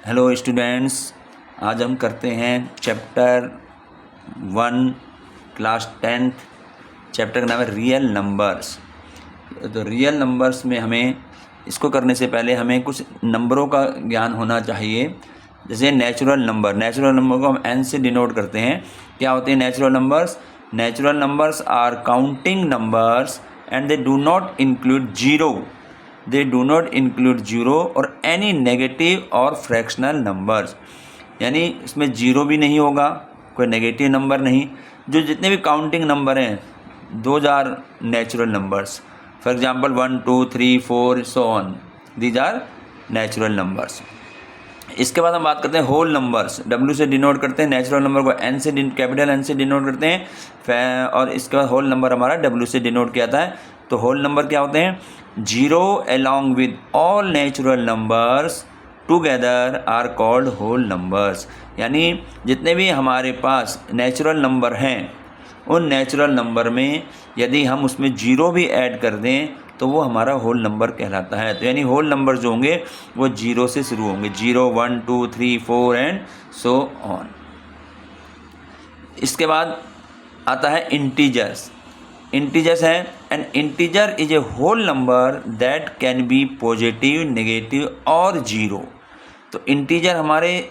Hello students, आज हम करते हैं चैप्टर 1 क्लास 10th। चैप्टर का नाम है रियल नंबर्स। तो रियल नंबर्स में हमें इसको करने से पहले हमें कुछ नंबरों का ज्ञान होना चाहिए। जैसे नेचुरल नंबर को हम n से डिनोट करते हैं। क्या होते हैं natural numbers? Natural numbers are counting numbers and they do not include zero और एनी नेगेटिव और फ्रैक्शनल नंबर्स। यानी इसमें जीरो भी नहीं होगा, कोई नेगेटिव नंबर नहीं। जो जितने भी काउंटिंग नंबर हैं those are natural numbers. For example 1 2 3 4 so on, these are natural numbers. इसके बाद हम बात करते हैं होल नंबर्स। W से डिनोट करते हैं, नेचुरल नंबर को N से कैपिटल N से डिनोट करते हैं। और इसके बाद होल नंबर हमारा W से डिनोट किया जाता है। तो होल नंबर क्या होते हैं? Zero along with all natural numbers together are called whole numbers. यानी जितने भी हमारे पास नेचुरल नंबर हैं उन नेचुरल नंबर में यदि हम उसमें जीरो भी ऐड कर दें तो वो हमारा होल नंबर कहलाता है। तो यानी होल नंबर जो होंगे वो जीरो से शुरू होंगे, 0 1 2 3 4 एंड सो ऑन। इसके बाद आता है इंटीजर्स। इंटीजर्स है an integer is a whole number that can be positive, negative और जीरो। तो इंटीजर हमारे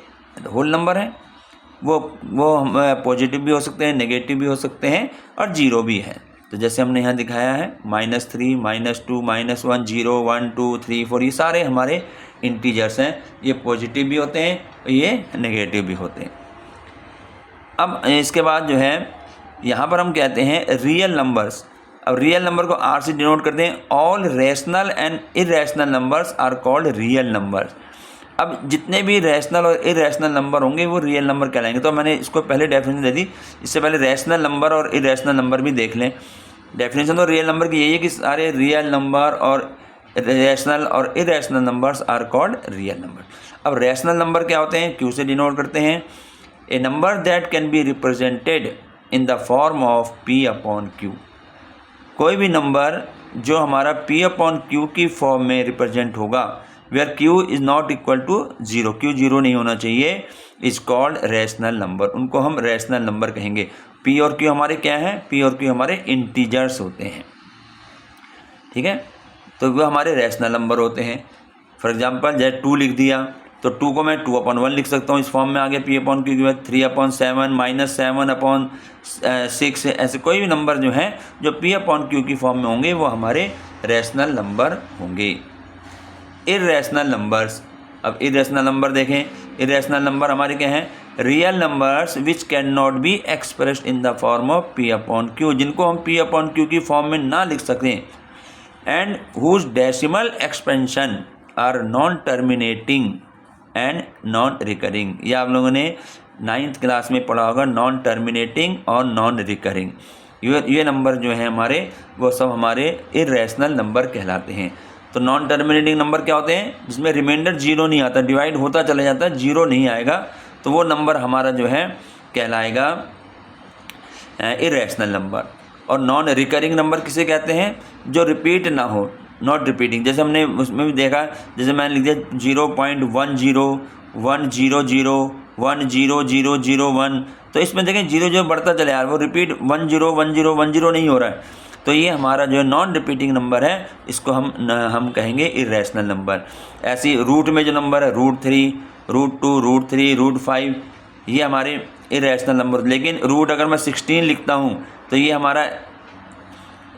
होल नंबर हैं, वो पॉजिटिव भी हो सकते हैं, नेगेटिव भी हो सकते हैं और जीरो भी है। तो जैसे हमने यहाँ दिखाया है -3 -2 -1 0 1 2 3 4, ये सारे हमारे इंटीजर्स हैं। ये पॉजिटिव भी होते हैं और ये नेगेटिव भी होते हैं। अब इसके बाद जो है यहाँ पर हम कहते हैं रियल नंबर्स। अब रियल नंबर को R से डिनोट करते हैं। All rational and irrational numbers are called real numbers. अब जितने भी रैशनल और इरेशनल नंबर होंगे वो रियल नंबर कहलाएंगे। तो मैंने इसको पहले डेफिनेशन दे दी, इससे पहले रैशनल नंबर और इरेशनल नंबर भी देख लें। डेफिनेशन तो रियल नंबर की यही है कि सारे रियल नंबर और रैशनल और irrational numbers are called real number. अब रैशनल नंबर क्या होते हैं? Q से डिनोट करते हैं। A number that can be represented in the form of P/Q। कोई भी नंबर जो हमारा P/Q की फॉर्म में रिप्रेजेंट होगा, where Q is not equal to zero, Q zero नहीं होना चाहिए, इज कॉल्ड रैशनल नंबर। उनको हम रैशनल नंबर कहेंगे। P और Q हमारे क्या हैं? P और Q हमारे इंटीजर्स होते हैं, ठीक है। तो वो हमारे रैशनल नंबर होते हैं। फॉर एग्जांपल जैसे 2 लिख दिया तो 2 को मैं 2/1 लिख सकता हूँ, इस फॉर्म में आ गया P/Q के बाद 3/7 -7/6। ऐसे कोई भी नंबर जो हैं जो P/Q की फॉर्म में होंगे वो हमारे रैशनल नंबर होंगे। Irrational numbers. अब इरेशनल नंबर देखें। इरेशनल नंबर हमारे क्या हैं? Real numbers which can not be expressed in the form of P/Q, जिनको हम P/Q की फॉर्म में ना लिख सकें। And whose decimal expansion are non terminating and non recurring. यह आप लोगों ने 9th क्लास में पढ़ा होगा, नॉन टर्मिनेटिंग और नॉन रिकरिंग। ये नंबर जो है हमारे वो सब हमारे इरेशनल नंबर कहलाते हैं। तो नॉन टर्मिनेटिंग नंबर क्या होते हैं? जिसमें रिमाइंडर जीरो नहीं आता, डिवाइड होता चला जाता है, जीरो नहीं आएगा, तो वो नंबर हमारा जो है कहलाएगा इरेशनल नंबर। और नॉन रिकरिंग नंबर किसे कहते हैं? जो रिपीट ना हो, नॉट रिपीटिंग। जैसे हमने उसमें भी देखा, जैसे मैंने लिख दिया 0.10 100 10001, तो इसमें देखें जीरो जो बढ़ता चले यार, वो रिपीट 10 नहीं हो रहा है। तो ये हमारा जो नॉन रिपीटिंग नंबर है, इसको हम कहेंगे इरेशनल नंबर। ऐसी रूट में जो नंबर है √3 √2 √3 √5, ये हमारे इरेशनल नंबर। लेकिन रूट अगर मैं 16 लिखता हूँ तो ये हमारा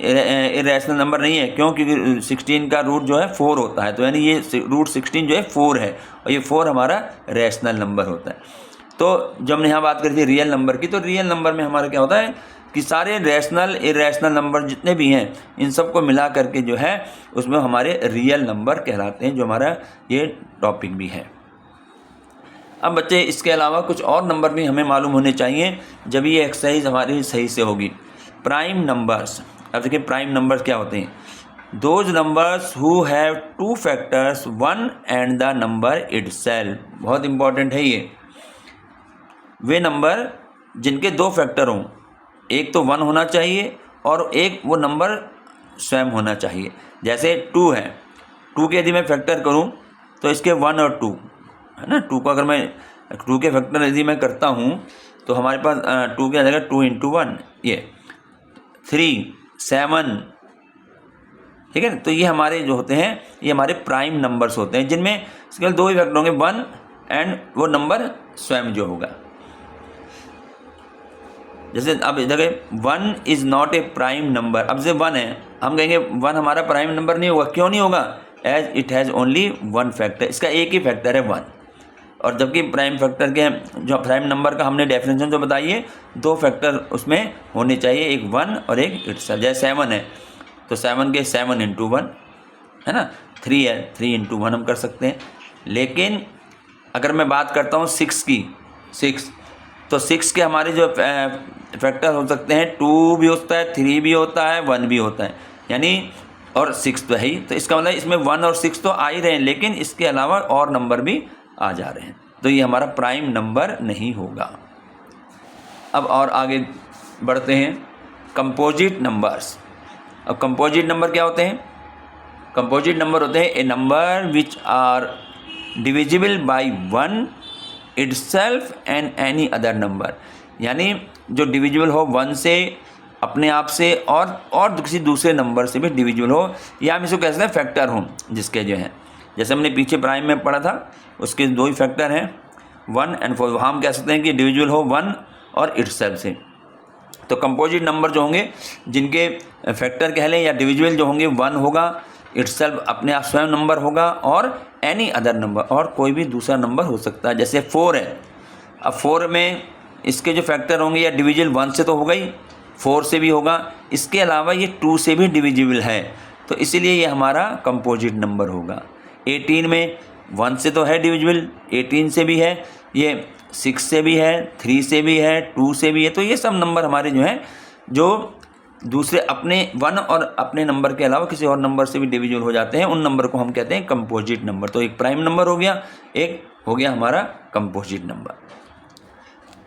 इरेशनल नंबर नहीं है। क्यों? क्योंकि 16 का रूट जो है 4 होता है। तो यानी ये √16 जो है 4 है और ये 4 हमारा रैशनल नंबर होता है। तो जब हमने यहाँ बात करी थी रियल नंबर की, तो रियल नंबर में हमारा क्या होता है कि सारे रैशनल इरेशनल नंबर जितने भी हैं इन सबको मिला करके जो है उसमें हमारे रियल नंबर कहलाते हैं, जो हमारा ये टॉपिक भी है। अब बच्चे इसके अलावा कुछ और नंबर भी हमें मालूम होने चाहिए, जब ये एक्सरसाइज हमारी सही से होगी। Prime numbers. अब देखिए प्राइम नंबर्स क्या होते हैं? Those numbers who have 2 factors 1 and the number itself. बहुत इंपॉर्टेंट है ये। वे नंबर जिनके 2 फैक्टर हों, एक तो 1 होना चाहिए और एक वो नंबर स्वयं होना चाहिए। जैसे 2 है, 2 के यदि मैं फैक्टर करूं तो इसके 1 और 2, है ना। 2 को अगर मैं 2 के फैक्टर यदि मैं करता हूँ तो हमारे पास 2 क्या आ जाएगा, 2 × 1 ये 3 7, ठीक है। तो ये हमारे जो होते हैं ये हमारे प्राइम नंबर्स होते हैं, जिनमें केवल 2 ही फैक्टर होंगे, 1 एंड वो नंबर स्वयं जो होगा। जैसे अब देखिए 1 is not a prime number. अब जैसे 1 है, हम कहेंगे 1 हमारा प्राइम नंबर नहीं होगा। क्यों नहीं होगा? As it has only 1 factor, इसका एक ही फैक्टर है 1। और जबकि प्राइम फैक्टर के जो प्राइम नंबर का हमने डेफिनेशन जो बताई है, 2 फैक्टर उसमें होने चाहिए, एक 1 और एक इट्सल्फ। जैसे 7 है तो 7 के 7 × 1 है ना, 3 है 3 × 1 हम कर सकते हैं। लेकिन अगर मैं बात करता हूँ 6 की, 6 तो 6 के हमारे जो फैक्टर हो सकते हैं, 2 भी होता है, 3 भी होता है, 1 भी होता है, यानी और 6 तो है ही। तो इसका मतलब इसमें 1 और 6 तो आ ही रहे हैं, लेकिन इसके अलावा और नंबर भी आ जा रहे हैं, तो ये हमारा प्राइम नंबर नहीं होगा। अब और आगे बढ़ते हैं, कंपोजिट नंबर्स। अब कंपोजिट नंबर क्या होते हैं? कंपोजिट नंबर होते हैं a number which are divisible by 1 itself and any other number, यानी जो डिविजिबल हो 1 से, अपने आप से, और किसी दूसरे नंबर से भी डिविजिबल हो, या हम इसको कह सकते हैं फैक्टर हो जिसके जो हैं, जैसे हमने पीछे प्राइम में पढ़ा था, उसके 2 ही फैक्टर हैं 1 एंड 4। हम कह सकते हैं कि डिविजिबल हो 1 और इटसेल्फ से। तो कंपोजिट नंबर जो होंगे जिनके फैक्टर कह लें या डिविजिबल जो होंगे, 1 होगा, इटसेल्फ अपने आप स्वयं नंबर होगा, और एनी अदर नंबर, और कोई भी दूसरा नंबर हो सकता है। जैसे 4 है, अब 4 में इसके जो फैक्टर होंगे या डिविजिबल 1 से तो होगा ही, 4 से भी होगा, इसके अलावा ये 2 से भी डिविजिबल है, तो इसीलिए ये हमारा कंपोजिट नंबर होगा। 18 में 1 से तो है डिविजिबल, 18 से भी है, ये 6 से भी है, 3 से भी है, 2 से भी है, तो ये सब नंबर हमारे जो हैं, जो दूसरे अपने 1 और अपने नंबर के अलावा किसी और नंबर से भी डिविजिबल हो जाते हैं, उन नंबर को हम कहते हैं कंपोजिट नंबर। तो एक प्राइम नंबर हो गया, एक हो गया हमारा कंपोजिट नंबर।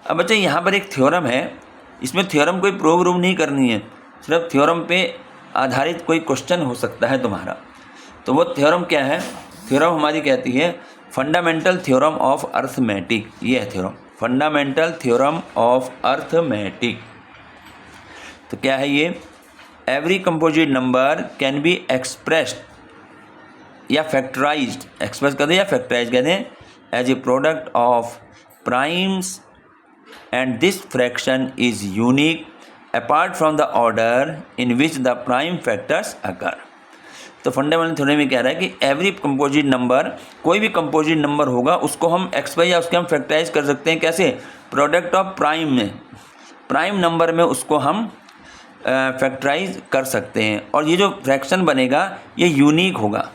अब बच्चे यहाँ पर एक थ्योरम है, इसमें थ्योरम कोई प्रूव नहीं करनी है, सिर्फ थ्योरम पे आधारित कोई क्वेश्चन हो सकता है तुम्हारा। तो वो थ्योरम क्या है? थ्योरम हमारी कहती है फंडामेंटल थ्योरम ऑफ अर्थमेटिक। ये है theorem, fundamental theorem of arithmetic. तो क्या है ये? Every composite number can be expressed या फैक्टराइज्ड, एक्सप्रेस कर दें या फैक्टराइज कर दें, as a product of primes and this fraction is unique apart from the order in which the prime factors occur. तो फंडामेंटल थ्योरम में कह रहा है कि एवरी कंपोजिट नंबर, कोई भी कंपोजिट नंबर होगा, उसको हम एक्सप्रेस या उसके हम फैक्टराइज कर सकते हैं। कैसे? प्रोडक्ट ऑफ प्राइम में, प्राइम नंबर में उसको हम फैक्टराइज कर सकते हैं, और ये जो फ्रैक्शन बनेगा ये यूनिक होगा,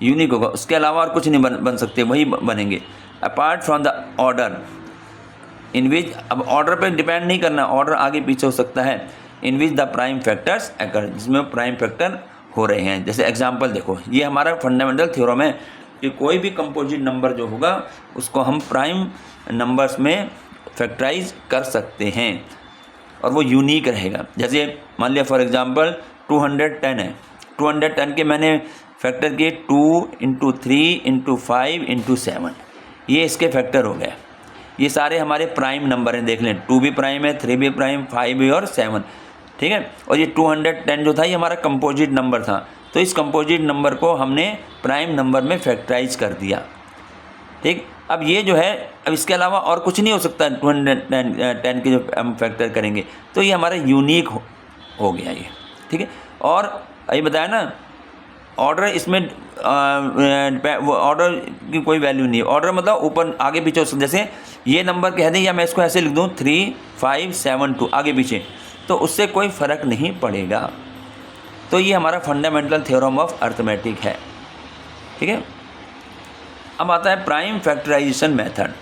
यूनिक होगा, उसके अलावा और कुछ नहीं बन सकते, वही बनेंगे। Apart from the order in which, अब ऑर्डर पे डिपेंड नहीं करना, ऑर्डर आगे पीछे हो सकता है, इन विच द प्राइम फैक्टर्स अकर, जिसमें प्राइम फैक्टर हो रहे हैं। जैसे एग्जांपल देखो, ये हमारा फंडामेंटल थ्योरम है कि कोई भी कंपोजिट नंबर जो होगा उसको हम प्राइम नंबर्स में फैक्टराइज कर सकते हैं, और वो यूनिक रहेगा। जैसे मान लिया फॉर एग्जांपल 210 है, 210 के मैंने फैक्टर किए 2 × 3 × 5 × 7, ये इसके फैक्टर हो गए। ये सारे हमारे प्राइम नंबर हैं, देख लें, 2 भी प्राइम है, 3 भी प्राइम, 5 भी और 7, ठीक है। और ये 210 जो था ये हमारा कंपोजिट नंबर था, तो इस कंपोजिट नंबर को हमने प्राइम नंबर में फैक्टराइज कर दिया, ठीक। अब ये जो है, अब इसके अलावा और कुछ नहीं हो सकता, 210 के जो हम फैक्टर करेंगे, तो ये हमारा यूनिक हो गया ये, ठीक है। और ये बताया ना, ऑर्डर इसमें ऑर्डर की कोई वैल्यू नहीं है, ऑर्डर मतलब ऊपर आगे पीछे, जैसे ये नंबर कह दें या मैं इसको ऐसे लिख दूँ 3 5 7 2 आगे पीछे, तो उससे कोई फ़र्क नहीं पड़ेगा। तो ये हमारा फंडामेंटल थ्योरम ऑफ अर्थमेटिक है, ठीक है। अब आता है prime factorisation method.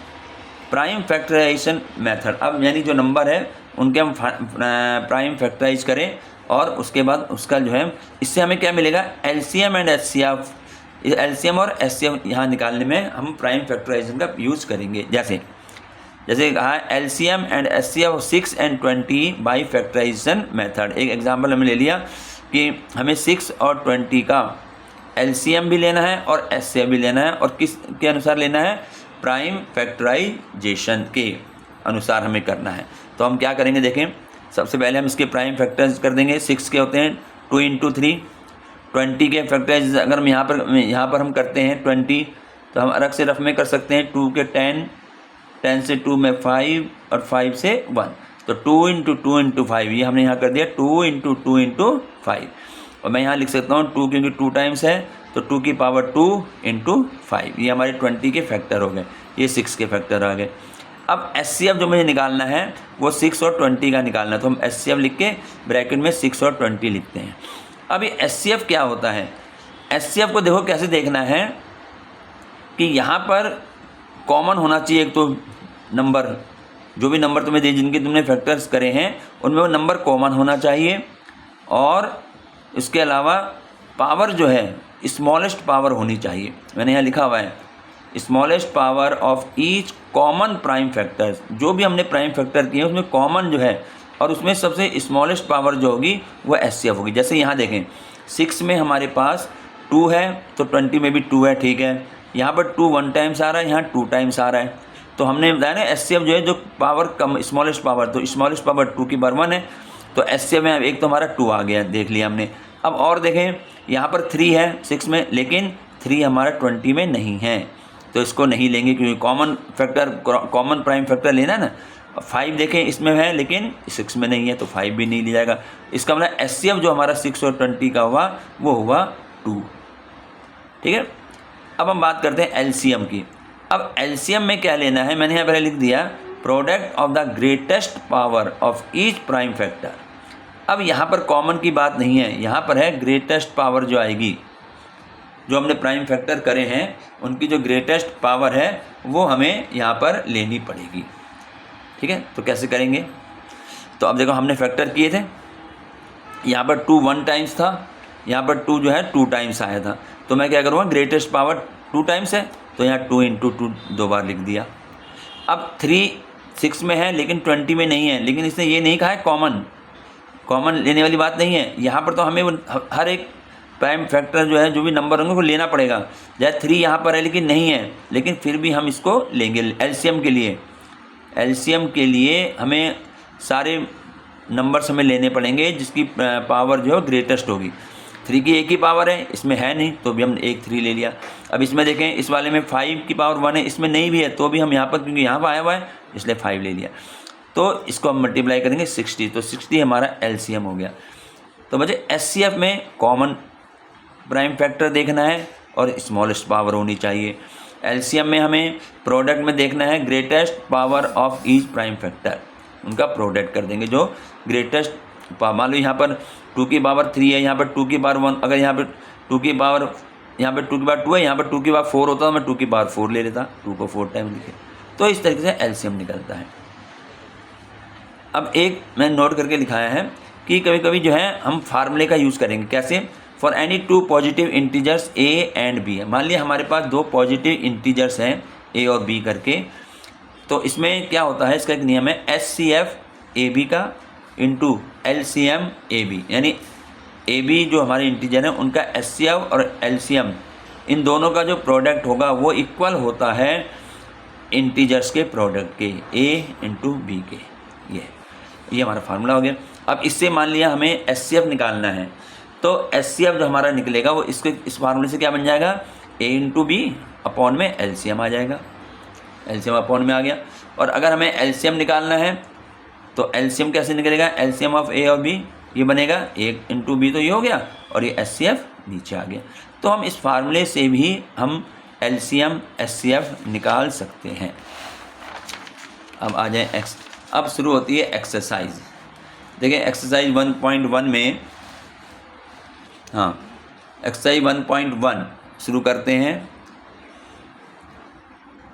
Prime factorisation method, अब यानी जो नंबर है उनके हम प्राइम फैक्टराइज करें, और उसके बाद उसका जो है, इससे हमें क्या मिलेगा? एलसीएम एंड एचसीएफ, एलसीएम और एचसीएफ यहाँ निकालने में हम प्राइम फैक्टराइजेशन का यूज़ करेंगे। जैसे कहा LCM and HCF 6 and 20 by factorisation method. एक एग्जांपल हमने ले लिया कि हमें 6 और 20 का एलसीएम भी लेना है और एचसीएफ भी लेना है, और किस के अनुसार लेना है, प्राइम फैक्टराइजेशन के अनुसार हमें करना है। तो हम क्या करेंगे, देखें, सबसे पहले हम इसके प्राइम फैक्टर्स कर देंगे। 6 के होते हैं 2 × 3, 20 के फैक्टर्स अगर हम यहाँ पर हम करते हैं 20, तो हम अलग से रफ में कर सकते हैं। 2 के 10, 10 से 2 में 5 और 5 से 1, तो 2 × 2 × 5, ये हमने यहाँ कर दिया 2 × 2 × 5। और मैं यहाँ लिख सकता हूँ 2 क्योंकि 2 टाइम्स है, तो 2 की पावर 2 × 5, ये हमारे 20 के फैक्टर हो गए, ये 6 के फैक्टर आ गए। अब एचसीएफ जो मुझे निकालना है वो 6 और 20 का निकालना है, तो हम एचसीएफ लिख के ब्रैकेट में 6 और 20 लिखते हैं। अब ये एचसीएफ क्या होता है, एचसीएफ को देखो कैसे देखना है कि यहाँ पर कॉमन होना चाहिए एक तो नंबर, जो भी नंबर तुम्हें दे जिनके तुमने फैक्टर्स करे हैं उनमें वो नंबर कॉमन होना चाहिए, और इसके अलावा पावर जो है स्मॉलेस्ट पावर होनी चाहिए। मैंने यहाँ लिखा हुआ है smallest power of each common prime factors, जो भी हमने प्राइम फैक्टर किए हैं उसमें कॉमन जो है और उसमें सबसे स्मॉलेस्ट पावर जो होगी वो एचसीएफ होगी। जैसे यहाँ देखें 6 में हमारे पास 2 है, तो 20 में भी 2 है, ठीक है। यहाँ पर 2 1 टाइम्स आ रहा है, यहाँ 2 टाइम्स आ रहा है, तो हमने बताया ना एचसीएफ जो है जो पावर कम स्मॉलेस्ट पावर, तो स्मॉलेस्ट पावर 2 की पावर 1 है, तो एचसीएफ में एक तो हमारा 2 आ गया, देख लिया हमने। अब और देखें यहाँ पर 3 है 6 में, लेकिन 3 हमारा 20 में नहीं है, तो इसको नहीं लेंगे क्योंकि common factor, common prime factor लेना है ना। 5 देखें इसमें है लेकिन 6 में नहीं है, तो 5 भी नहीं लिया जाएगा। इसका मतलब एचसीएफ जो हमारा 6 और 20 का हुआ वो हुआ 2, ठीक है। अब हम बात करते हैं एलसीएम की। अब एलसीएम में क्या लेना है, मैंने यहाँ पहले लिख दिया product of the greatest power of each prime factor. अब यहाँ पर कॉमन की बात नहीं है, यहाँ पर है ग्रेटेस्ट पावर जो आएगी, जो हमने प्राइम फैक्टर करे हैं उनकी जो ग्रेटेस्ट पावर है वो हमें यहाँ पर लेनी पड़ेगी, ठीक है। तो कैसे करेंगे, तो अब देखो हमने फैक्टर किए थे, यहाँ पर 2 1 टाइम्स था, यहाँ पर 2 जो है 2 टाइम्स आया था, तो मैं क्या करूँगा, ग्रेटेस्ट पावर 2 टाइम्स है तो यहाँ 2 × 2 2 बार लिख दिया। अब 3 6 में है लेकिन 20 में नहीं है, लेकिन इसने ये नहीं कहा है कॉमन लेने वाली बात नहीं है। यहाँ पर तो हमें हर एक प्राइम फैक्टर जो है जो भी नंबर होंगे वो लेना पड़ेगा। जैसे 3 यहाँ पर है लेकिन नहीं है, लेकिन फिर भी हम इसको लेंगे एलसीएम के लिए। एलसीएम के लिए हमें सारे नंबर्स हमें लेने पड़ेंगे जिसकी पावर जो है ग्रेटेस्ट होगी। 3 की एक ही पावर है, इसमें है नहीं तो भी हम 3 ले लिया। अब इसमें देखें इस वाले में 5 की पावर 1 है, इसमें नहीं भी है तो भी हम यहाँ पर, क्योंकि यहाँ पर आया हुआ है इसलिए 5 ले लिया। तो इसको हम मल्टीप्लाई करेंगे 60, तो 60 हमारा एलसीएम हो गया। तो मुझे एचसीएफ में कॉमन प्राइम फैक्टर देखना है और स्मॉलेस्ट पावर होनी चाहिए। एलसीएम में हमें प्रोडक्ट में देखना है greatest power of each prime factor, उनका प्रोडक्ट कर देंगे जो ग्रेटेस्ट। मान लो यहाँ पर 2 की पावर 3 है, यहाँ पर 2 की पावर 1, अगर यहाँ पर 2 की पावर, यहाँ पर 2 की पावर 2 है, यहाँ पर 2 की पावर 4 होता तो मैं 2 की पावर 4 ले लेता, 2 को 4 टाइम लिखे, तो इस तरीके से एलसीएम निकलता है। अब एक मैंने नोट करके लिखाया है कि कभी कभी जो है हम फार्मूले का यूज़ करेंगे। कैसे, for any 2 positive integers a and b है। मान लिया हमारे पास 2 पॉजिटिव इंटीजर्स हैं ए और बी करके, तो इसमें क्या होता है, इसका एक नियम है एचसीएफ ए बी का इंटू एलसीएम ए बी, यानी ए बी जो हमारे इंटीजर हैं उनका एचसीएफ और एलसीएम इन दोनों का जो प्रोडक्ट होगा वो इक्वल होता है इंटीजर्स के प्रोडक्ट के, ए इंटू बी के। ये हमारा फार्मूला हो गया। अब इससे मान लिया हमें एचसीएफ निकालना है, तो एचसीएफ जो हमारा निकलेगा वो इस फार्मूले से क्या बन जाएगा, ए इंटू बी अपॉन में एलसीएम आ जाएगा, एलसीएम अपॉन में आ गया। और अगर हमें एलसीएम निकालना है तो एलसीएम कैसे निकलेगा, एलसीएम ऑफ ए और बी ये बनेगा ए इंटू बी, तो ये हो गया और ये एचसीएफ नीचे आ गया। तो हम इस फार्मूले से भी हम एलसीएम एचसीएफ निकाल सकते हैं। अब आ जाए अब शुरू होती है एक्सरसाइज। देखिए एक्सरसाइज 1.1 में, हाँ एक्सरसाइज 1.1 शुरू करते हैं।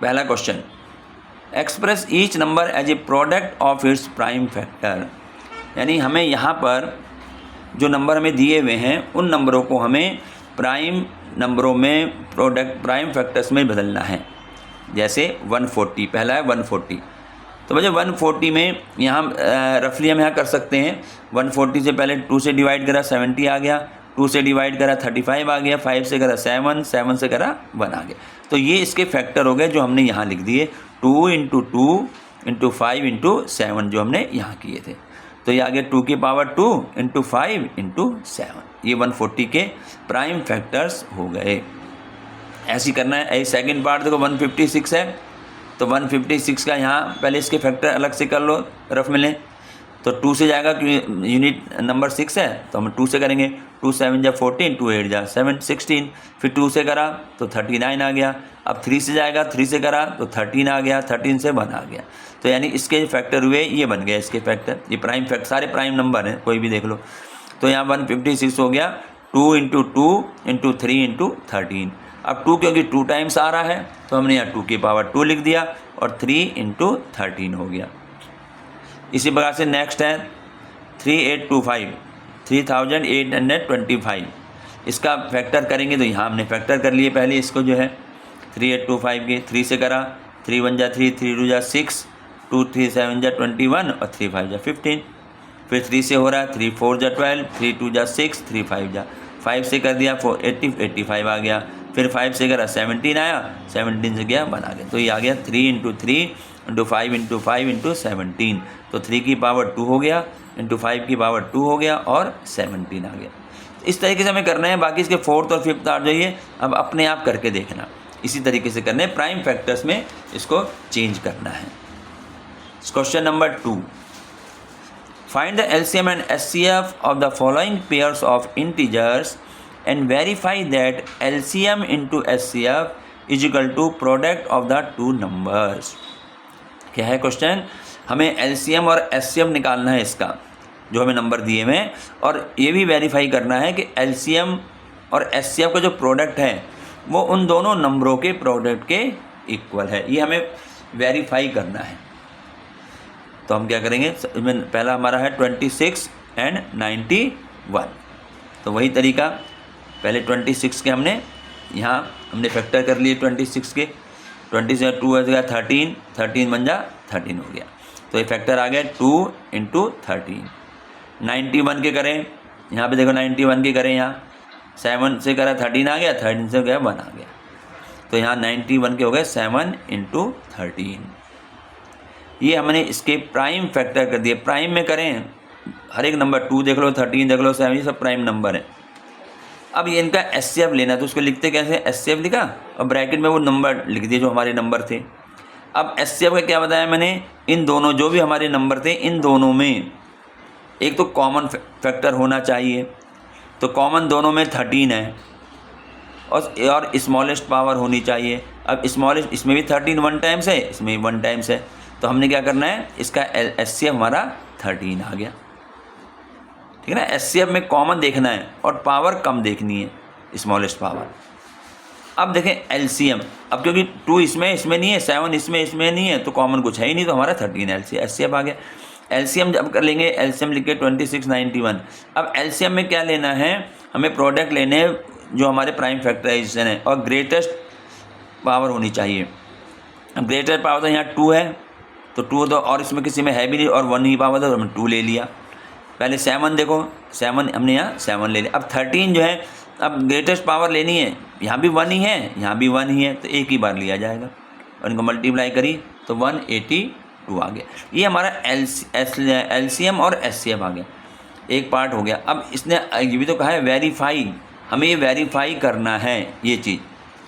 पहला question, express each number as a product of its prime factor, यानी हमें यहाँ पर जो नंबर हमें दिए हुए हैं उन नंबरों को हमें प्राइम नंबरों में प्रोडक्ट प्राइम फैक्टर्स में बदलना है। जैसे 140, पहला है 140, तो मुझे 140 में यहाँ रफली हम यहाँ कर सकते हैं। 140 से पहले 2 से डिवाइड करा 70 आ गया, 2 से डिवाइड करा 35 आ गया, 5 से करा 7, 7 से करा 1 आ गया। तो ये इसके फैक्टर हो गए जो हमने यहाँ लिख दिए, 2 × 2 × 5 × 7 जो हमने यहाँ किए थे। तो ये आ गया 2 की पावर 2 × 5 × 7, ये 140 के प्राइम फैक्टर्स हो गए। ऐसे करना है। सेकंड पार्ट देखो 156 है, तो 156 का यहाँ पहले इसके फैक्टर अलग से कर लो, रफ में लें। तो 2 से जाएगा क्योंकि यूनिट नंबर 6 है, तो हम 2 से करेंगे। 2 7 जा 14, 2 8 जा 7 16, फिर 2 से करा तो 39 आ गया। अब 3 से जाएगा, 3 से करा तो 13 आ गया, 13 से 1 आ गया। तो यानी इसके फैक्टर हुए ये बन गए इसके फैक्टर। ये प्राइम फैक्टर सारे प्राइम नंबर हैं, कोई भी देख लो। तो यहाँ 156 हो गया 2 × 2 × 3 × 13। अब 2 क्योंकि 2 टाइम्स आ रहा है तो हमने यहाँ 2 की पावर 2 लिख दिया और 3 × 13 हो गया। इसी प्रकार से नेक्स्ट है 3825, 3825। इसका फैक्टर करेंगे तो यहाँ हमने फैक्टर कर लिए पहले इसको जो है 3825 के। 3 से करा, 3 1 जा 3, 3 2 जा 6, 2 3 7 जा 21 और 3 5 जा 15। फिर 3 से हो रहा है 3 4 जा 12, 3 2 जा 6, 3 5 जा 5 से कर दिया 4 80, 85 आ गया। फिर 5 से करा 17 आया, 17 से गया 1 आ गया। तो ये आ गया 3 × 3 × 5 × 5 × 17। तो 3 की पावर 2 हो गया इंटू 5 की पावर 2 हो गया और 17 आ गया। इस तरीके से हमें करना है। बाकी इसके 4th और 5th आ जाइए, अब अपने आप करके देखना। इसी तरीके से करना है, प्राइम फैक्टर्स में इसको चेंज करना है। Question number 2, find the LCM and HCF of the following pairs of integers and verify that LCM into HCF is equal to product of the two numbers। क्या है क्वेश्चन? हमें LCM और HCF निकालना है इसका, जो हमें नंबर दिए हुए हैं, और ये भी वेरीफाई करना है कि LCM और HCF का जो प्रोडक्ट है वो उन दोनों नंबरों के प्रोडक्ट के इक्वल है। ये हमें वेरीफाई करना है। तो हम क्या करेंगे, पहला हमारा है 26 and 91। तो वही तरीका, पहले 26 के हमने यहाँ हमने फैक्टर कर लिए 26 के। 20 से 2 हो गया 13, 13 बन जा 13 हो गया। तो ये फैक्टर आ गया 2 × 13। 91 के करें, यहाँ पे देखो 91 के करें, यहाँ 7 से करा 13 आ गया, 13 से गया 1 आ गया। तो यहाँ 91 के हो गए 7 × 13। ये हमने इसके प्राइम फैक्टर कर दिए। प्राइम में करें, हर एक नंबर 2 देख लो, 13 देख लो, 7, ये सब प्राइम नंबर है। अब ये इनका एचसीएफ लेना, तो उसको लिखते कैसे, एचसीएफ लिखा और ब्रैकेट में वो नंबर लिख दिए जो हमारे नंबर थे। अब एचसीएफ का क्या बताया मैंने, इन दोनों जो भी हमारे नंबर थे, इन दोनों में एक तो कॉमन फैक्टर होना चाहिए। तो कॉमन दोनों में 13 है और स्मॉलेस्ट पावर होनी चाहिए। अब स्मॉलेस्ट, इसमें भी 13 1 टाइम्स है, इसमें भी 1 टाइम्स है। तो हमने क्या करना है, इसका एचसीएफ हमारा 13 आ गया। ठीक है ना, एचसीएफ में कॉमन देखना है और पावर कम देखनी है, स्मॉलेस्ट पावर। अब देखें एलसीएम, अब क्योंकि 2 इसमें नहीं है, 7 इसमें नहीं है, तो कॉमन कुछ है ही नहीं, तो हमारा 13 एचसीएफ आ गया। एलसीएम जब कर लेंगे, एलसीएम लिख के 26 91। अब एलसीएम में क्या लेना है, हमें प्रोडक्ट लेने हैं जो हमारे प्राइम फैक्टराइजेशन है और ग्रेटेस्ट पावर होनी चाहिए। अब ग्रेटेस्ट पावर तो यहाँ 2 है, तो 2 तो और इसमें किसी में है भी नहीं, और 1 ही पावर था, तो हमने 2 ले लिया। पहले 7 देखो, 7 हमने यहाँ 7 ले लिया। अब 13 जो है, अब ग्रेटेस्ट पावर लेनी है, यहाँ भी 1 ही है, यहाँ भी 1 ही है, तो एक ही बार लिया जाएगा और इनको मल्टीप्लाई करी तो 182 आ गया। ये हमारा एलसीएम और एचसीएफ आ गया, एक पार्ट हो गया। अब इसने ये भी तो कहा है वेरीफाई, हमें ये वेरीफाई करना है, ये चीज़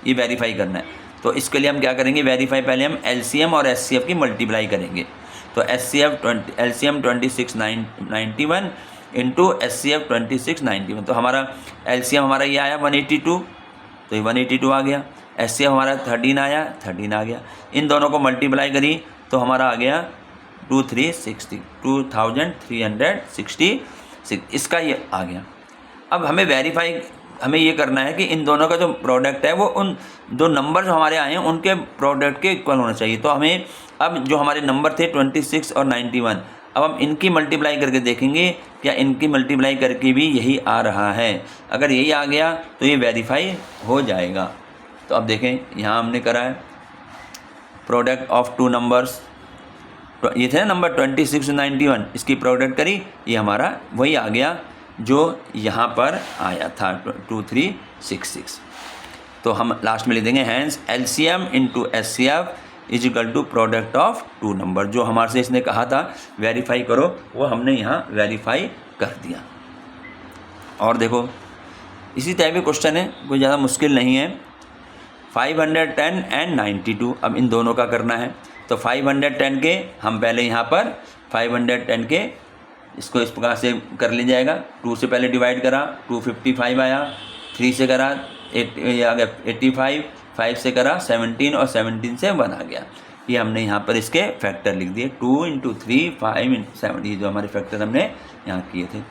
ये वेरीफाई करना है। तो इसके लिए हम क्या करेंगे, वेरीफाई पहले हम एलसीएम और एचसीएफ की मल्टीप्लाई करेंगे। तो एलसीएम 26 91 इंटू एचसीएफ 26 91। तो हमारा एलसीएम हमारा ये आया 182, तो ये 182 आ गया। एचसीएफ हमारा 13 आया, 13 आ गया। इन दोनों को मल्टीप्लाई करी तो हमारा आ गया 2366, इसका ये आ गया। अब हमें वेरीफाई, हमें ये करना है कि इन दोनों का जो प्रोडक्ट है वो उन दो नंबर जो हमारे आए हैं उनके प्रोडक्ट के इक्वल होना चाहिए। तो हमें अब जो हमारे नंबर थे 26 और 91, अब हम इनकी मल्टीप्लाई करके देखेंगे क्या इनकी मल्टीप्लाई करके भी यही आ रहा है। अगर यही आ गया तो ये वेरीफाई हो जाएगा। तो अब देखें, यहाँ हमने करा है प्रोडक्ट ऑफ 2 नंबर्स, ये थे ना नंबर 26 और 91, इसकी प्रोडक्ट करी, ये हमारा वही आ गया जो यहाँ पर आया था 2366। तो हम लास्ट में लिख देंगे hence LCM into SCF is equal to product of two number. जो हमारे से इसने कहा था वेरीफाई करो, वो हमने यहाँ वेरीफाई कर दिया। और देखो इसी टाइप के क्वेश्चन है, कोई ज़्यादा मुश्किल नहीं है। 510 एंड 92, अब इन दोनों का करना है। तो 510 के हम पहले यहाँ पर 510 के इसको इस प्रकार से कर लिया जाएगा। 2 से पहले डिवाइड करा, 255 आया, 3 से करा 8 आ गया 85, 5 से करा 17 और 17 से 1 आ गया। ये हमने यहाँ पर इसके फैक्टर लिख दिए 2 इंटू 3 5 इंटू 7, ये जो हमारे फैक्टर हमने यहाँ किए थे।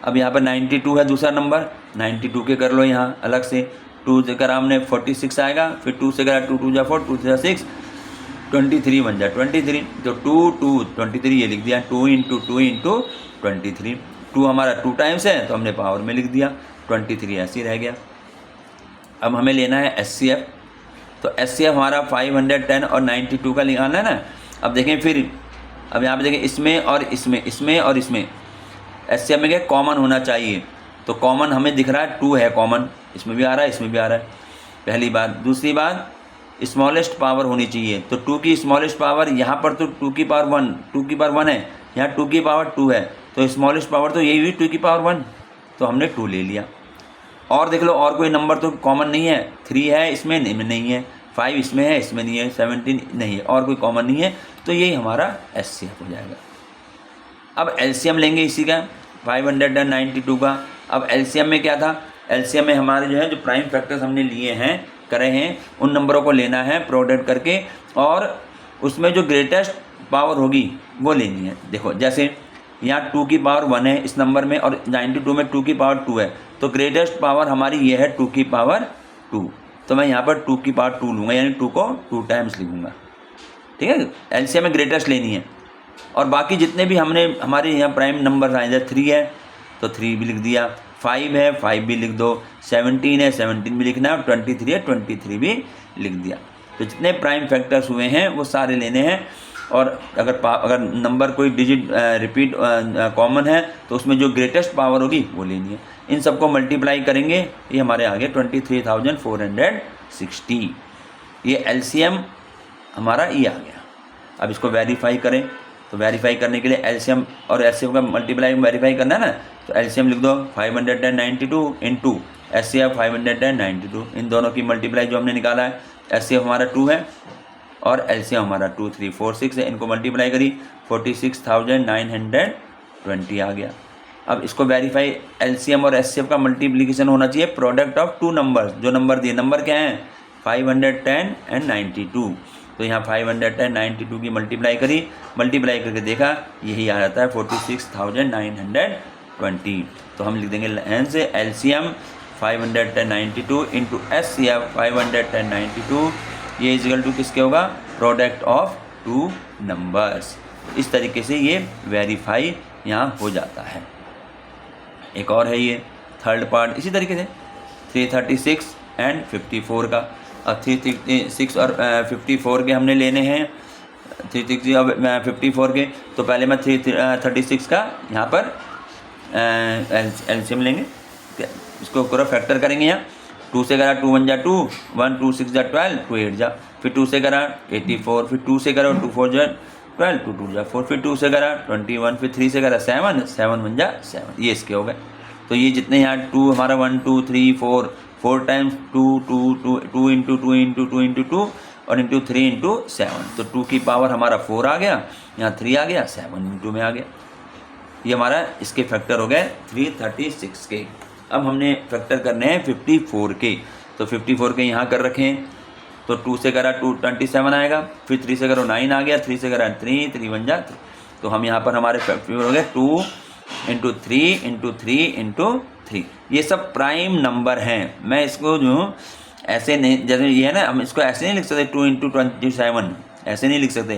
अब यहाँ पर 92 है दूसरा नंबर, 92 के कर लो यहाँ अलग से। 2 से करा हमने 46 आएगा, फिर 2 से करा 2 2 जा 4, 2 से 6, 23 बन जाए 23। तो 2 2 23 ये लिख दिया, 2 इंटू 2 इंटू 23। 2 हमारा 2 टाइम्स है तो हमने पावर में लिख दिया, 23 ऐसे ही रह गया। अब हमें लेना है SCF। तो SCF हमारा 510 और 92 का निकालना है ना। अब देखें फिर, अब यहाँ पे देखें इसमें और इसमें, इसमें और इसमें SCF में क्या कॉमन होना चाहिए। तो कॉमन हमें दिख रहा है 2 है कॉमन, इसमें भी आ रहा है इसमें भी आ रहा है, पहली बात। दूसरी बात स्मॉलेस्ट पावर होनी चाहिए। तो 2 की स्मॉलेस्ट पावर यहाँ पर तो 2 की पावर 1, 2 की पावर 1 है, यहाँ 2 की पावर 2 है, तो स्मॉलेस्ट पावर तो यही हुई 2 की पावर 1, तो हमने 2 ले लिया। और देख लो और कोई नंबर तो कॉमन नहीं है, 3 है इसमें नहीं है, 5 इसमें है इसमें नहीं है, 17 नहीं है, और कोई कॉमन नहीं है, तो यही हमारा SCF हो जाएगा। अब LCM लेंगे इसी का 592 का। अब LCM में क्या था, LCM में हमारे जो है जो प्राइम फैक्टर्स हमने लिए हैं करे हैं उन नंबरों को लेना है प्रोडक्ट करके, और उसमें जो ग्रेटेस्ट पावर होगी वो लेनी है। देखो जैसे यहाँ 2 की पावर 1 है इस नंबर में, और 92 में 2 की पावर 2 है, तो ग्रेटेस्ट पावर हमारी ये है 2 की पावर 2। तो मैं यहाँ पर 2 की पावर 2 लूँगा, यानी 2 को 2 टाइम्स लिखूँगा। ठीक है, LCM में ग्रेटेस्ट लेनी है। और बाकी जितने भी हमने हमारे यहाँ प्राइम नंबर आए, जैसे 3 है तो 3 भी लिख दिया, 5 है 5 भी लिख दो, 17 है 17 भी लिखना है, 23 है 23 भी लिख दिया। तो जितने प्राइम फैक्टर्स हुए हैं वो सारे लेने हैं। और अगर नंबर कोई डिजिट रिपीट कॉमन है तो उसमें जो ग्रेटेस्ट पावर होगी वो लेनी है। इन सबको मल्टीप्लाई करेंगे, ये हमारे आगे 23,460। ये LCM हमारा ये आ गया। अब इसको वेरीफाई करें, तो वेरीफाई करने के लिए LCM और SCF का मल्टीप्लाई वेरीफाई करना है ना। तो LCM लिख दो 592 इंटू SCF 592, इन दोनों की मल्टीप्लाई जो हमने निकाला है, SCF हमारा 2 है और LCM हमारा 2346 है, इनको मल्टीप्लाई करी 46,920 आ गया। अब इसको वेरीफाई, LCM और SCF का मल्टीप्लिकेशन होना चाहिए प्रोडक्ट ऑफ टू नंबर्स। जो नंबर दिए, नंबर क्या है 510 एंड 92। तो यहाँ 510 92 की मल्टीप्लाई करी, मल्टीप्लाई करके देखा यही आ जाता है 46,920। तो हम लिख देंगे हैंस LCM 510 92 इंटू SCF 510 92, ये इक्वल टू किसके होगा, प्रोडक्ट ऑफ टू नंबर्स। इस तरीके से ये वेरीफाई यहाँ हो जाता है। एक और है ये थर्ड पार्ट इसी तरीके से 336 एंड 54 का। अब 336 और 54 के हमने लेने हैं, 336 और 54 के। तो पहले मैं 336 का यहाँ पर LCM लेंगे, इसको पूरा फैक्टर करेंगे। यहाँ 2 से करा 2 1 जा 2, 1 2 6 जा 12, 2 8 जा, फिर 2 से करा 84, फिर 2 से करा 2 4 जा 12, 2 2 जा 4, फिर 2 से करा 21, फिर 3 से करा 7 7 1 जा 7, ये इसके हो गए। तो ये जितने यहाँ 2 हमारा 1 2 3 4 टाइम्स 2 2 2 2 इंटू 2 इंटू 2 इंटू 2 और इंटू 3 इंटू 7, तो 2 की पावर हमारा 4 आ गया, यहाँ 3 आ गया, 7 इंटू में आ गया। ये हमारा इसके फैक्टर हो गए 336 के। अब हमने फैक्टर करने हैं 54 के। तो 54 के यहाँ कर रखें, तो 2 से करा 27 आएगा, फिर 3 से करो 9 आ गया, 3 से करा 3 3 1 जा 3। तो हम यहाँ पर हमारे फैक्टर हो गए 2 इंटू 3 इंटू 3 इंटू 3। ये सब प्राइम नंबर हैं। मैं इसको जो ऐसे नहीं, जैसे ये है ना, हम इसको ऐसे नहीं लिख सकते 2 इंटू 27, ऐसे नहीं लिख सकते,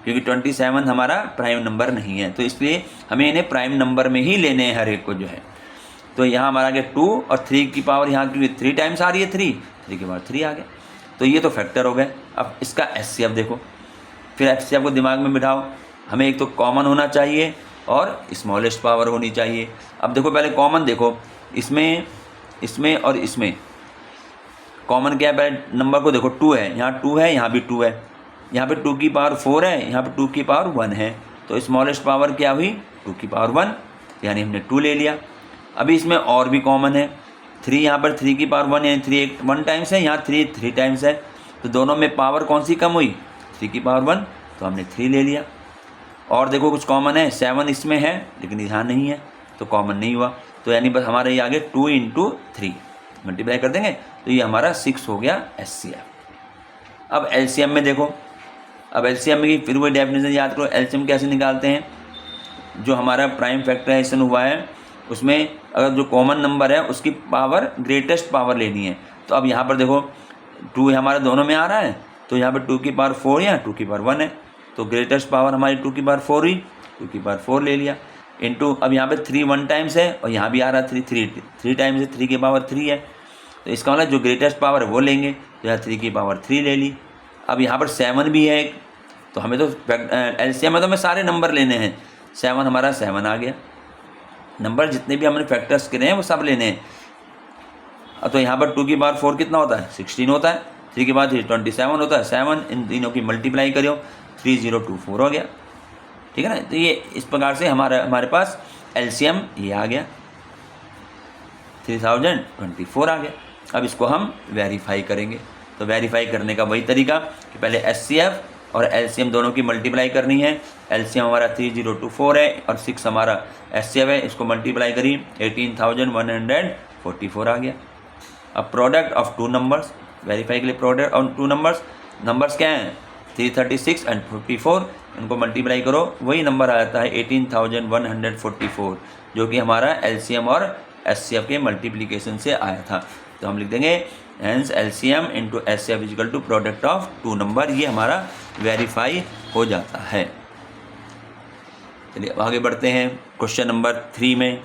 क्योंकि 27 हमारा प्राइम नंबर नहीं है। तो इसलिए हमें इन्हें प्राइम नंबर में ही लेने हैं हर एक को जो है। तो यहाँ हमारा आ गया 2 और 3 की पावर यहाँ की 3 टाइम्स आ रही है, 3 की पावर 3 आ गया। तो ये तो फैक्टर हो गए। अब इसका SCF देखो, फिर SCF को दिमाग में बिठाओ। हमें एक तो कॉमन होना चाहिए और स्मॉलेस्ट पावर होनी चाहिए। अब देखो पहले कॉमन देखो, इसमें और इसमें कॉमन क्या है, पहले नंबर को देखो 2 है, यहाँ 2 है, यहाँ भी 2 है, यहाँ पे 2 की पावर 4 है, यहाँ पे 2 की पावर 1 है, तो स्मॉलेस्ट पावर क्या हुई 2 की पावर 1, यानी हमने 2 ले लिया। अभी इसमें और भी कॉमन है 3, यहाँ पर 3 की पावर 1 यानी 3 1 टाइम्स है, यहाँ 3 टाइम्स है, तो दोनों में पावर कौन सी कम हुई 3 की पावर 1, तो हमने 3 ले लिया। और देखो कुछ कॉमन है 7 इसमें है लेकिन यहाँ नहीं है तो कॉमन नहीं हुआ, तो यानी बस हमारे ये आगे 2 × 3 मल्टीप्लाई कर देंगे तो ये हमारा 6 हो गया एचसीएफ। अब एलसीएम में देखो, अब एलसीएम की फिर वही डेफिनेशन याद करो, एलसीएम कैसे निकालते हैं, जो हमारा प्राइम फैक्टराइजेशन हुआ है उसमें अगर जो कॉमन नंबर है उसकी पावर ग्रेटेस्ट पावर लेनी है। तो अब यहाँ पर देखो 2 हमारे दोनों में आ रहा है, तो यहाँ पर 2 की पावर 4 या 2 की पावर 1 है, तो ग्रेटेस्ट पावर हमारी 2 की पावर 4 हुई, 2 की पावर 4 ले लिया इनटू, अब यहाँ पे 3 1 टाइम्स है और यहाँ भी आ रहा है 3 टाइम्स है, 3 की पावर 3 है, तो इसका मतलब जो ग्रेटेस्ट पावर है वो लेंगे, तो यहाँ 3 की पावर 3 ले ली। अब यहाँ पर 7 भी है एक, तो हमें तो एलसीएम में तो हमें सारे नंबर लेने हैं, 7 हमारा 7 आ गया, नंबर जितने भी हमने फैक्टर्स करे हैं वो सब लेने हैं। तो यहाँ पर 2 की पावर 4 कितना होता है 16 होता है, 3 की पावर 3 27 होता है, 7 इन तीनों की मल्टीप्लाई करो 3024 हो गया, ठीक है ना। तो ये इस प्रकार से हमारे पास एलसीएम ये आ गया 3024 आ गया। अब इसको हम वेरीफाई करेंगे, तो वेरीफाई करने का वही तरीका कि पहले एचसीएफ और एलसीएम दोनों की मल्टीप्लाई करनी है। एलसीएम हमारा 3024 है और 6 हमारा एचसीएफ है, इसको मल्टीप्लाई करी 18,144 आ गया। अब प्रोडक्ट ऑफ 2 नंबर्स, वेरीफाई के लिए प्रोडक्ट ऑफ 2 नंबर्स क्या हैं 336 एंड 54, इनको मल्टीप्लाई करो वही नंबर आ जाता है 18,144, जो कि हमारा एलसीएम और एचसीएफ के मल्टीप्लिकेशन से आया था। तो हम लिख देंगे hence LCM into HCF is equal to product of 2 number, ये हमारा वेरीफाई हो जाता है। चलिए आगे बढ़ते हैं क्वेश्चन नंबर 3 में।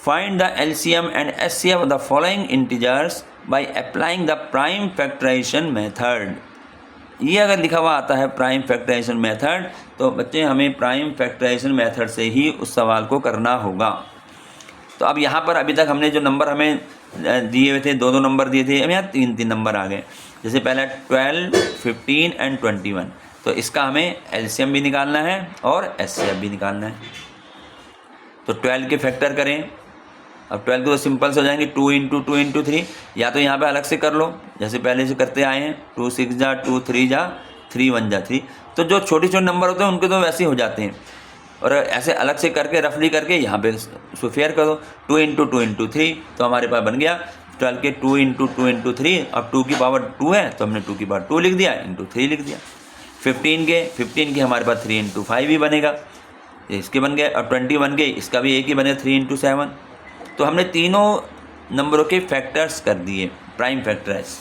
Find the LCM and HCF of the following integers by applying the prime factorisation method. ये अगर लिखा हुआ आता है प्राइम फैक्टराइजेशन मेथड, तो बच्चे हमें प्राइम फैक्टराइजेशन मेथड से ही उस सवाल को करना होगा। तो अब यहाँ पर अभी तक हमने जो नंबर हमें दिए हुए थे 2 नंबर दिए थे, अब यहाँ 3 नंबर आ गए। जैसे पहला 12, 15 एंड 21, तो इसका हमें एलसीएम भी निकालना है और एचसीएफ भी निकालना है। तो 12 के फैक्टर करें, अब 12 के तो सिंपल से हो जाएंगे 2 × 2 × 3, या तो यहाँ पे अलग से कर लो जैसे पहले से करते आए हैं 2 6 जा 2 3 जा 3 1 जा 3, तो जो छोटे छोटे नंबर होते हैं उनके तो वैसे ही हो जाते हैं, और ऐसे अलग से करके रफली करके यहाँ पे सुफेयर कर दो 2 × 2 × 3, तो हमारे पास बन गया 12 के 2 × 2 × 3, अब 2 की पावर 2 है तो हमने 2 की पावर 2 लिख दिया × 3 लिख दिया। 15 के हमारे पास 3 × 5 ही बनेगा, इसके बन गए, और 21 के इसका भी एक ही बनेगा 3 × 7। तो हमने तीनों नंबरों के फैक्टर्स कर दिए प्राइम फैक्टर्स।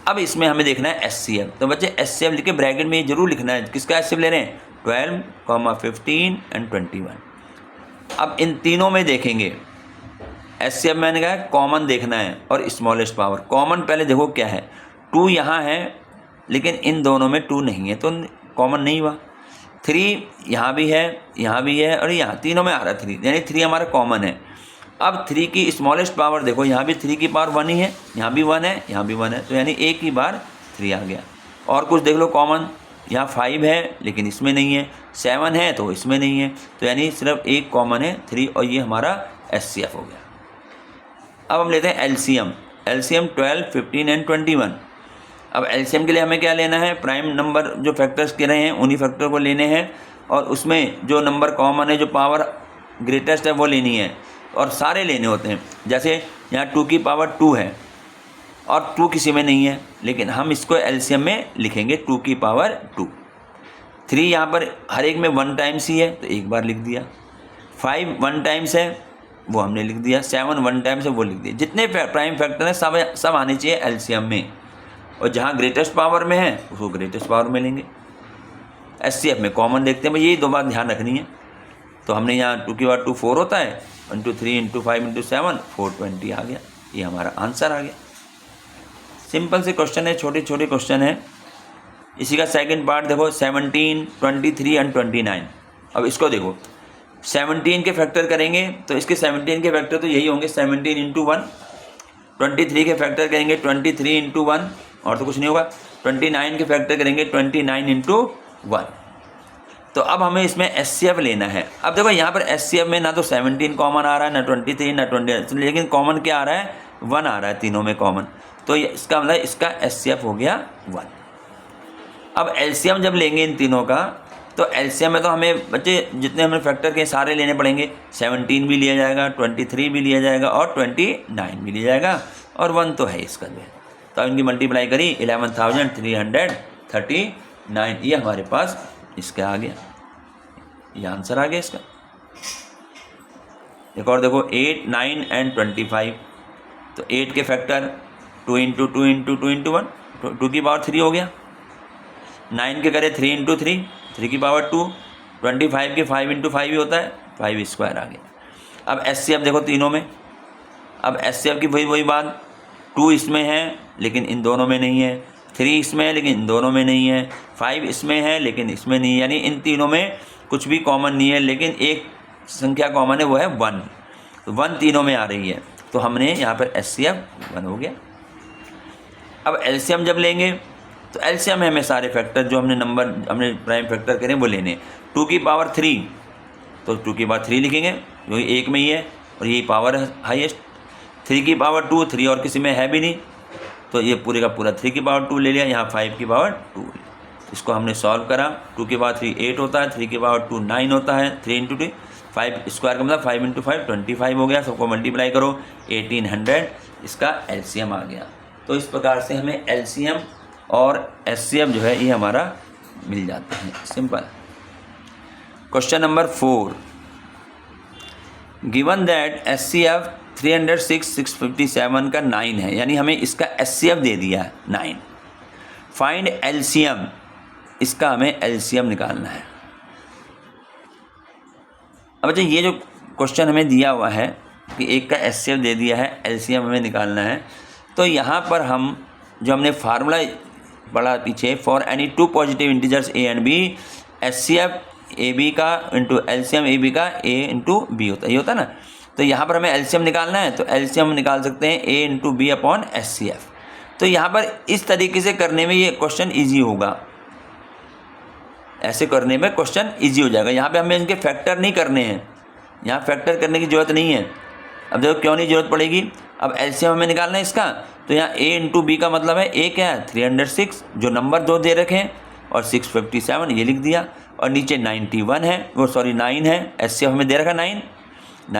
अब इसमें हमें देखना है एचसीएफ, तो बच्चे एचसीएफ लिख के ब्रैकेट में जरूर लिखना है किसका एचसीएफ ले रहे हैं 12, 15 एंड 21। अब इन तीनों में देखेंगे एचसीएफ मैंने कहा कॉमन देखना है और स्मॉलेस्ट पावर। कॉमन पहले देखो क्या है, 2 यहाँ है लेकिन इन दोनों में 2 नहीं है तो कॉमन नहीं हुआ। 3 यहाँ भी है, यहाँ भी है, और यहाँ तीनों में आ रहा है 3, यानी 3 हमारा कॉमन है। अब 3 की स्मॉलेस्ट पावर देखो, यहाँ भी 3 की पावर 1 ही है, यहाँ भी 1 है, यहाँ भी 1 है, तो यानी एक ही बार 3 आ गया। और कुछ देख लो कॉमन, यहाँ 5 है लेकिन इसमें नहीं है, 7 है तो इसमें नहीं है, तो यानी सिर्फ एक कॉमन है 3, और ये हमारा एचसीएफ हो गया। अब हम लेते हैं एलसीएम 12, 15 एंड 21। अब एलसीएम के लिए हमें क्या लेना है, प्राइम नंबर जो फैक्टर्स के रहे हैं उन्हीं फैक्टर को लेने हैं, और उसमें जो नंबर कॉमन है जो पावर ग्रेटेस्ट है वो लेनी है, और सारे लेने होते हैं। जैसे यहाँ 2 की पावर 2 है और 2 किसी में नहीं है, लेकिन हम इसको एलसीएम में लिखेंगे 2 की पावर 2। 3 यहाँ पर हर एक में 1 टाइम्स ही है तो एक बार लिख दिया, 5 1 टाइम्स है वो हमने लिख दिया, 7 1 टाइम्स है वो लिख दिया। जितने प्राइम फैक्टर हैं सब आने चाहिए एलसीएम में, और जहाँ ग्रेटेस्ट पावर में है उसको ग्रेटेस्ट पावर में लेंगे। एचसीएफ में कॉमन देखते हैं, भाई यही 2 बात ध्यान रखनी है। तो हमने यहाँ 2 की पावर 2 4 होता है, 1 2 3 × 5 × 7 420 आ गया, ये हमारा आंसर आ गया। सिंपल से क्वेश्चन है, छोटे क्वेश्चन है। इसी का सेकंड पार्ट देखो 17, 23 एंड 29। अब इसको देखो, 17 के फैक्टर करेंगे तो इसके 17 के फैक्टर तो यही होंगे 17 इंटू 1। 23 के फैक्टर करेंगे 23 इंटू 1, और तो कुछ नहीं होगा। 29 के फैक्टर करेंगे 29 इंटू 1। तो अब हमें इसमें एचसीएफ लेना है। अब देखो यहाँ पर एचसीएफ में ना तो 17 कॉमन आ रहा है, ना 23, ना 28, लेकिन कॉमन क्या आ रहा है, 1 आ रहा है तीनों में कॉमन। तो इसका मतलब इसका एचसीएफ हो गया 1। अब एलसीएम जब लेंगे इन तीनों का, तो एलसीएम में तो हमें बच्चे जितने हमें फैक्टर के सारे लेने पड़ेंगे। 17 भी लिया जाएगा, 23 भी लिया जाएगा और 29 भी लिया जाएगा, और 1 तो है इसका जो है। तो इनकी मल्टीप्लाई करी 11,339, ये हमारे पास इसका आ गया, ये आंसर आ गया इसका। एक और देखो 8, 9 एंड 25। तो 8 के फैक्टर 2 इंटू 2 इंटू 2 इंटू 1, 2 की पावर 3 हो गया। 9 के करे 3 इंटू 3, 3 की पावर 2। 25 के 5 इंटू 5 ही होता है, 5 स्क्वायर आ गया। अब एचसीएफ देखो तीनों में, अब एचसीएफ की वही बात, 2 इसमें है लेकिन इन दोनों में नहीं है, 3 इसमें है लेकिन इन दोनों में नहीं है, 5 इसमें है लेकिन इसमें नहीं है, यानी इन तीनों में कुछ भी कॉमन नहीं है, लेकिन एक संख्या कॉमन है, वो है 1। तो 1 तीनों में आ रही है, तो हमने यहाँ पर एचसीएफ 1 हो गया। अब एलसीएम जब लेंगे तो एलसीएम में हमें सारे फैक्टर जो हमने प्राइम फैक्टर करें वो लेने। 2 की पावर 3, तो 2 की पावर 3 लिखेंगे क्योंकि एक में ही है और यही पावर है हाईएस्ट। 3 की पावर 2, 3 और किसी में है भी नहीं, तो ये पूरे का पूरा 3 की पावर 2 ले लिया। यहाँ 5 की पावर 2, इसको हमने सॉल्व करा। 2 की पावर 3 8 होता है, 3 की पावर 2 9 होता है, 3 इंटू 2 5 स्क्वायर का मतलब 5 इंटू 5 25 हो गया। सबको मल्टीप्लाई करो 1800, इसका एलसीएम आ गया। तो इस प्रकार से हमें एलसीएम और एचसीएफ जो है ये हमारा मिल जाते हैं, simple. Question number 4, given that HCF 306 657 का 9 है, यानी हमें इसका एचसीएफ दे दिया है 9। फाइंड एलसीएम, इसका हमें एलसीएम निकालना है। अब अच्छा ये जो क्वेश्चन हमें दिया हुआ है कि एक का एचसीएफ दे दिया है, एलसीएम हमें निकालना है, तो यहाँ पर हम जो हमने फार्मूला पढ़ा पीछे, for any 2 positive integers a and b, HCF a b का इंटू एलसीएम ए बी का ए इंटू बी होता है, ये होता है ना। तो यहाँ पर हमें एलसीएम निकालना है, तो एलसीएम हम निकाल सकते हैं ए इंटू बी अपॉन एचसीएफ। तो यहाँ पर इस तरीके से करने में ये क्वेश्चन ईजी होगा, ऐसे करने में क्वेश्चन ईजी हो जाएगा। यहाँ पे हमें इनके फैक्टर नहीं करने हैं, यहाँ फैक्टर करने की ज़रूरत नहीं है। अब देखो क्यों नहीं ज़रूरत पड़ेगी, अब एलसीएम हमें निकालना है इसका, तो यहाँ ए इंटू बी का मतलब है ए क्या है 306, जो नंबर 2 दे रखे हैं, और 657 ये लिख दिया, और नीचे 91 है, वो सॉरी 9 है, एचसीएफ हमें दे रखा 9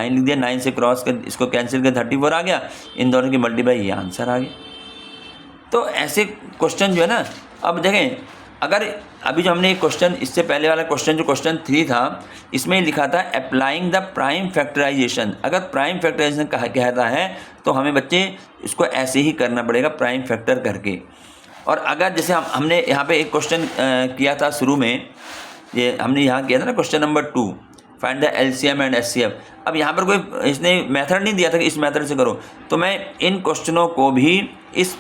लिख दिया। 9 से क्रॉस कर इसको कैंसिल कर 34 आ गया, इन दोनों की मल्टीप्लाई, ये आंसर आ गया। तो ऐसे क्वेश्चन जो है ना, अब देखें अगर अभी जो हमने एक क्वेश्चन इससे पहले वाला क्वेश्चन जो क्वेश्चन 3 था, इसमें लिखा था अप्लाइंग द प्राइम फैक्टराइजेशन। अगर प्राइम फैक्टराइजेशन कहता है तो हमें बच्चे इसको ऐसे ही करना पड़ेगा प्राइम फैक्टर करके। और अगर जैसे हमने यहाँ पे एक क्वेश्चन किया था शुरू में, ये हमने यहाँ किया था ना question number 2, find the LCM and HCF. अब यहाँ पर कोई इसने मेथड नहीं दिया था कि इस मेथड से करो, तो मैं इन क्वेश्चनों को भी इस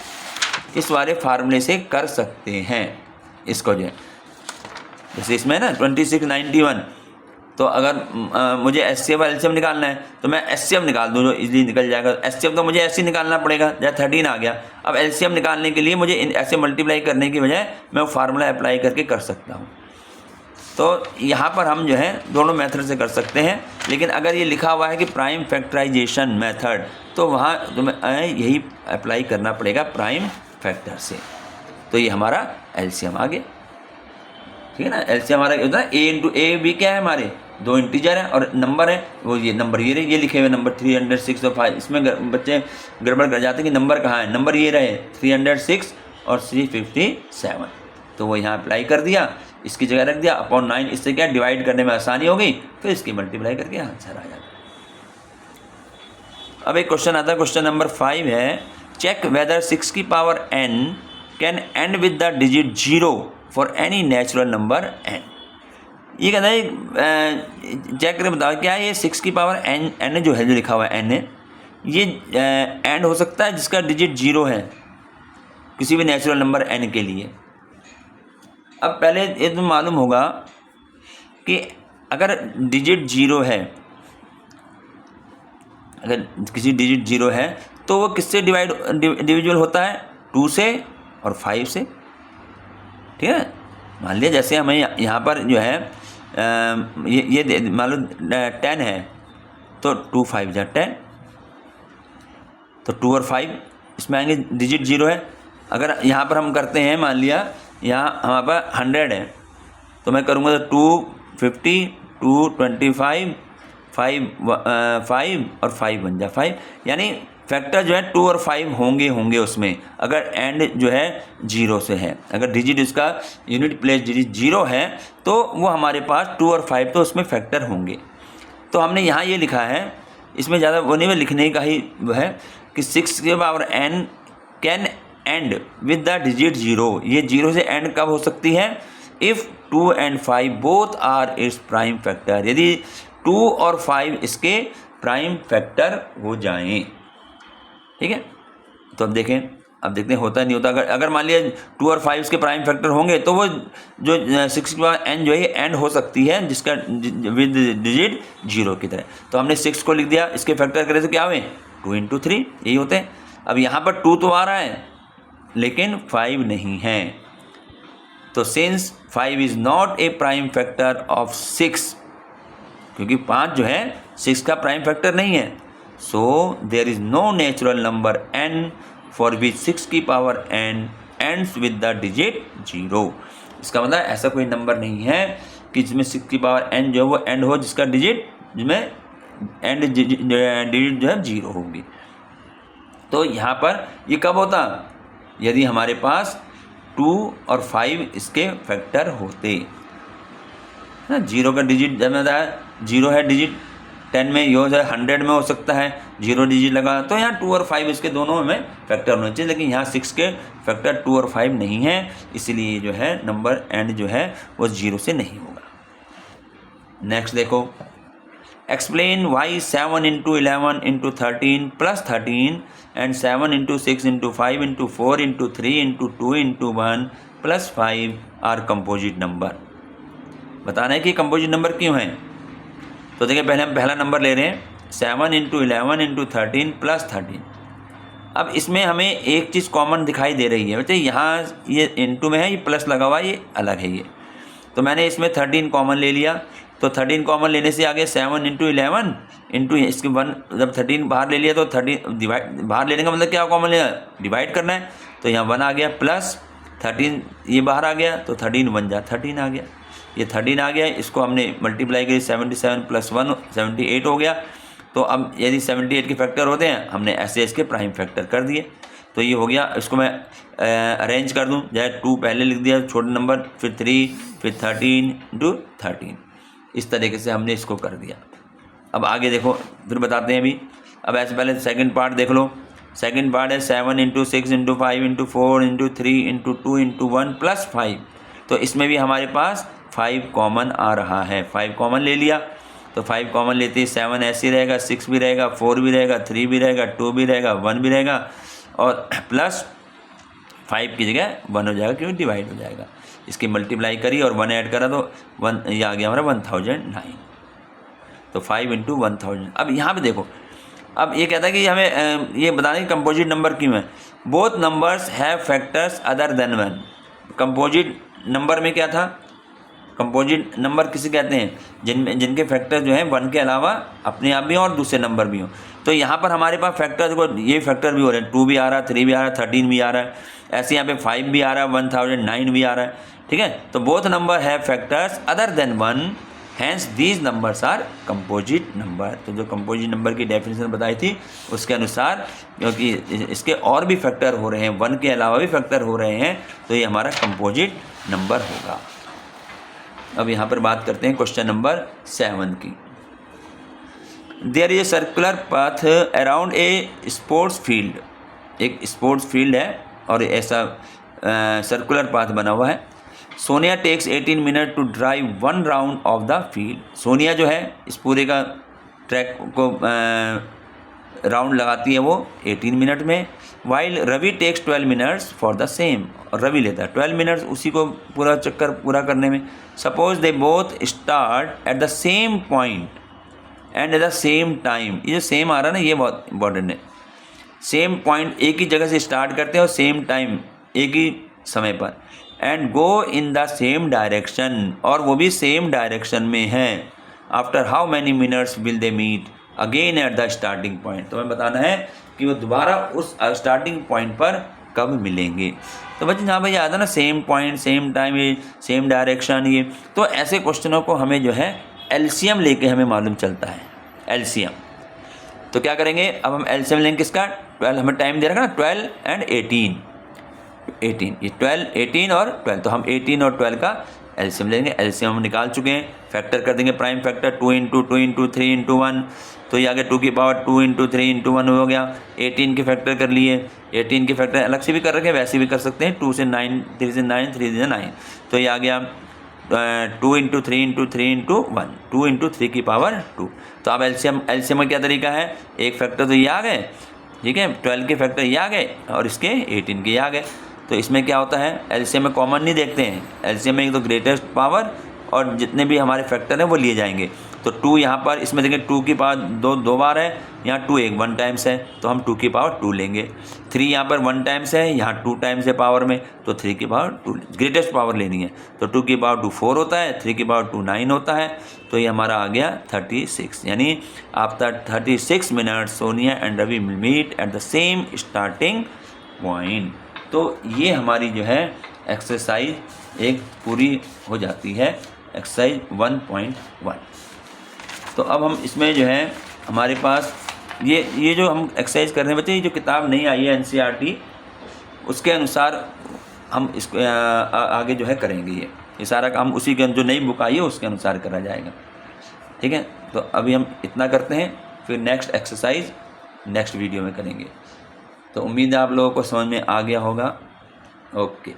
वाले फार्मूले से कर सकते हैं। इसको जो है जैसे इसमें ना 2691, तो अगर मुझे एचसीएफ और एलसीएम निकालना है तो मैं एचसीएफ निकाल दूँ जो इजीली निकल जाएगा। एचसीएफ तो मुझे ऐसे ही निकालना पड़ेगा, जैसे 13 आ गया। अब एलसीएम निकालने के लिए मुझे ऐसे मल्टीप्लाई करने की बजाय मैं वो फार्मूला अप्लाई करके कर सकता हूँ। तो यहाँ पर हम जो है दोनों मेथड से कर सकते हैं, लेकिन अगर ये लिखा हुआ है कि प्राइम फैक्टराइजेशन मेथड, तो वहाँ तुम्हें यही अप्लाई करना पड़ेगा प्राइम फैक्टर से। तो ये हमारा एलसीएम आ गया, ठीक है ना। एलसीएम हमारा होता है ए इंटू ए बी, क्या है हमारे 2 इंटीजर है और नंबर है, वो ये नंबर ये लिखे हुए नंबर 306 और 5। इसमें बच्चे गड़बड़ कर जाते हैं कि नंबर कहाँ है, नंबर ये रहे 306 और 357, तो वो यहाँ अप्लाई कर दिया, इसकी जगह रख दिया अपॉन 9। इससे क्या डिवाइड करने में आसानी हो गई, फिर इसकी मल्टीप्लाई करके आंसर आ जाता है। अब एक क्वेश्चन आता है, क्वेश्चन नंबर 5 है, चेक वेदर 6 की power n can end with the digit 0 for any natural number n। ये कहता है चेक करके बताओ क्या ये 6 की पावर n जो है, जो लिखा हुआ है n है, ये एंड हो सकता है जिसका डिजिट 0 है किसी भी नेचुरल नंबर n के लिए। अब पहले ये तो मालूम होगा कि अगर डिजिट 0 है, अगर किसी डिजिट 0 है तो वो किससे डिविजिबल होता है? 2 से और 5 से। ठीक है, मान लिया जैसे हमें यहाँ पर जो है ये मान लो 10 है, तो 2 5 जा 10, तो 2 और 5 इसमें आएंगे, डिजिट 0 है। अगर यहाँ पर हम करते हैं, मान लिया यहाँ हमारे पास 100 है, तो मैं करूँगा तो 250, 225, 5 और 5 बन जा 5, यानी फैक्टर जो है 2 और 5 होंगे उसमें, अगर एंड जो है 0 से है। अगर डिजिट इसका यूनिट प्लेस डिजिट 0 है तो वो हमारे पास 2 और 5 तो उसमें फैक्टर होंगे। तो हमने यहाँ ये लिखा है, इसमें ज़्यादा वो नहीं, लिखने का ही वो है कि 6 के power n can end with the digit 0। ये 0 से एंड कब हो सकती है? If 2 and 5 both are its prime factor, यदि 2 और 5 इसके प्राइम फैक्टर हो जाएं। ठीक है, तो अब देखें, अब देखते हैं होता नहीं होता। अगर मान लिया 2 और 5 इसके प्राइम फैक्टर होंगे तो वो जो 6 के बाद n जो है एंड हो सकती है, जिसका विद डिजिट 0 की तरह। तो हमने 6 को लिख दिया, इसके फैक्टर करें तो क्या हुए? 2 into 3, यही होते हैं। अब यहाँ पर 2 तो आ रहा है लेकिन 5 नहीं है, तो since 5 is not a prime factor of 6, क्योंकि 5 जो है 6 का प्राइम फैक्टर नहीं है, so there is no natural number n for which 6 की power n ends with the digit 0। इसका मतलब ऐसा कोई नंबर नहीं है कि जिसमें 6 की पावर n जो है वो एंड हो, जिसका डिजिट जिसमें एंड डिजिट जो है 0 होगी। तो यहाँ पर ये कब होता? यदि हमारे पास 2 और 5 इसके फैक्टर होते ना। 0 का डिजिट जब मैं बताया 0 है डिजिट 10 में, यो है 100 में हो सकता है 0 डिजिट लगा, तो यहाँ 2 और 5 इसके दोनों में फैक्टर होने चाहिए, लेकिन यहाँ 6 के फैक्टर 2 और 5 नहीं है, इसलिए जो है नंबर एंड जो है वो 0 से नहीं होगा। नेक्स्ट देखो, explain why 7 into 11 into 13 plus 13 and 7 into 6 into 5 into 4 into 3 into 2 into 1 plus 5 are composite number। बताना है कि कंपोजिट नंबर क्यों हैं। तो देखिए, पहले हम पहला नंबर ले रहे हैं 7 into 11 into 13 plus 13। अब इसमें हमें एक चीज़ कॉमन दिखाई दे रही है, बच्चे यहाँ ये इनटू में है, ये प्लस लगा हुआ, ये अलग है ये, तो मैंने इसमें 13 कॉमन ले लिया। तो 13 कॉमन लेने से आगे 7 into 11 इंटू इसके 1, जब 13 बाहर ले लिया तो 13 डिवाइड, बाहर लेने का मतलब क्या कॉमन लेना? डिवाइड करना है। तो यहाँ 1 आ गया, प्लस 13 ये बाहर आ गया, तो 13 1 जा 13 आ गया, ये 13 आ गया। इसको हमने मल्टीप्लाई करी, 77 + 1 78 हो गया। तो अब यदि 78 के फैक्टर होते हैं, हमने ऐसे इसके प्राइम फैक्टर कर दिए, तो ये हो गया। इसको मैं अरेंज कर दूँ, चाहे 2 पहले लिख दिया छोटा नंबर, फिर 3, फिर 13 into 13, इस तरीके से हमने इसको कर दिया। अब आगे देखो, फिर बताते हैं अभी। अब ऐसे पहले सेकंड पार्ट देख लो। सेकंड पार्ट है 7 into 6 into 5 into 4 into 3 into 2 into 1 plus 5। तो इसमें भी हमारे पास 5 कॉमन आ रहा है, 5 कॉमन ले लिया। तो 5 कॉमन लेते ही 7 ऐसे ही रहेगा, 6 भी रहेगा, 4 भी रहेगा, 3 भी रहेगा, 2 भी रहेगा, 1 भी रहेगा, और प्लस 5 की जगह 1 हो जाएगा, क्योंकि डिवाइड हो जाएगा। इसकी मल्टीप्लाई करी और 1 ऐड करा तो 1 ये आ गया हमारा 1009। तो 5 into 1000। अब यहाँ पे देखो, अब ये कहता है कि हमें ये बताना है कि कंपोजिट नंबर क्यों है। Both numbers have factors other than 1। Composite number में क्या था? कंपोजिट नंबर किसे कहते हैं? जिनके फैक्टर जो हैं 1 के अलावा अपने आप भी हों और दूसरे नंबर भी हों। तो यहाँ पर हमारे पास फैक्टर देखो, ये फैक्टर भी हो रहे हैं, 2 भी आ रहा है, 3 भी आ रहा है, 13 भी आ रहा है, ऐसे यहाँ पे 5 भी आ रहा है, 1009 भी आ रहा है। ठीक है, तो both number have factors other than 1, hence these numbers are composite number. तो जो कंपोजिट नंबर की डेफिनेशन बताई थी उसके अनुसार, क्योंकि इसके और भी फैक्टर हो रहे हैं, 1 के अलावा भी फैक्टर हो रहे हैं, तो ये हमारा कंपोजिट नंबर होगा। अब यहाँ पर बात करते हैं क्वेश्चन नंबर 7 की। There is a circular path around a sports field. एक स्पोर्ट्स फील्ड है और ऐसा सर्कुलर पाथ बना हुआ है। Sonia takes 18 minute to drive 1 round of the field. Sonia जो है इस पूरे का ट्रैक को राउंड लगाती है वो 18 मिनट में, while Ravi takes 12 minutes for the same, और रवि लेता है 12 मिनट्स उसी को पूरा चक्कर पूरा करने में। Suppose they both start at the same point and eight the same time, ये जो सेम आ रहा है ना ये बहुत इंपॉर्टेंट है। सेम पॉइंट एक ही जगह से स्टार्ट करते हैं और सेम टाइम एक ही समय पर, and go in the same direction, और वो भी सेम डायरेक्शन में है। After how many minutes will they meet again at the starting point, तो हमें बताना है कि वो दोबारा उस स्टार्टिंग पॉइंट पर कब मिलेंगे। तो बच्चे यहाँ पर याद है ना, सेम पॉइंट, सेम टाइम, ये सेम डायरेक्शन, ये तो ऐसे क्वेश्चनों को हमें जो है एलसीएम लेके हमें मालूम चलता है, एलसीएम। तो क्या करेंगे, अब हम एलसीएम लेंगे किसका, 12, हमें टाइम दे रखा ना 12 एंड 18, ये 12, 18 और 12, तो हम 18 और 12 का एलसीएम लेंगे। एलसीएम हम निकाल चुके हैं, फैक्टर कर देंगे प्राइम फैक्टर 2 × 2 × 3 × 1, तो ये आगे 2 की पावर 2 × 3 × 1 हो गया। 18 के फैक्टर कर लिए, 18 के फैक्टर अलग से भी कर रखे, वैसे भी कर सकते हैं, 2 से 9, 3 से 9, 3 से 9, तो ये आ गया 2 × 3 × 3 × 1, 2 × 3 की पावर 2। तो अब एलसीएम का क्या तरीका है, एक फैक्टर तो ये आ गए, ठीक है, 12 के फैक्टर ये आ गए और इसके 18 के ये आ गए। तो इसमें क्या होता है, एलसीएम में कॉमन नहीं देखते हैं, एलसीएम में एक तो ग्रेटेस्ट पावर और जितने भी हमारे फैक्टर हैं वो लिए जाएंगे। तो 2 यहाँ पर इसमें देखें 2 की पावर 2 बार है, यहाँ 2 1 टाइम्स है, तो हम 2 की पावर 2 लेंगे। 3 यहाँ पर 1 टाइम्स है, यहाँ 2 टाइम्स है पावर में, तो 3 की पावर 2 ग्रेटेस्ट पावर लेनी है। तो 2 की पावर 2 4 होता है, 3 की पावर 2 9 होता है, तो ये हमारा आ गया 36। यानी after 36 minutes Sonia and Ravi will meet at the same starting point. तो ये हमारी जो है एक्सरसाइज एक पूरी हो जाती है, एक्सरसाइज 1.1। तो अब हम इसमें जो है हमारे पास ये जो हम एक्सरसाइज कर रहे हैं बच्चे, ये जो किताब नहीं आई है एनसीईआरटी, उसके अनुसार हम इसको आगे जो है करेंगे। ये सारा काम उसी के जो नई बुक आई है उसके अनुसार करा जाएगा, ठीक है। तो अभी हम इतना करते हैं, फिर नेक्स्ट एक्सरसाइज नेक्स्ट वीडियो में करेंगे। तो उम्मीद है आप लोगों को समझ में आ गया होगा। ओके।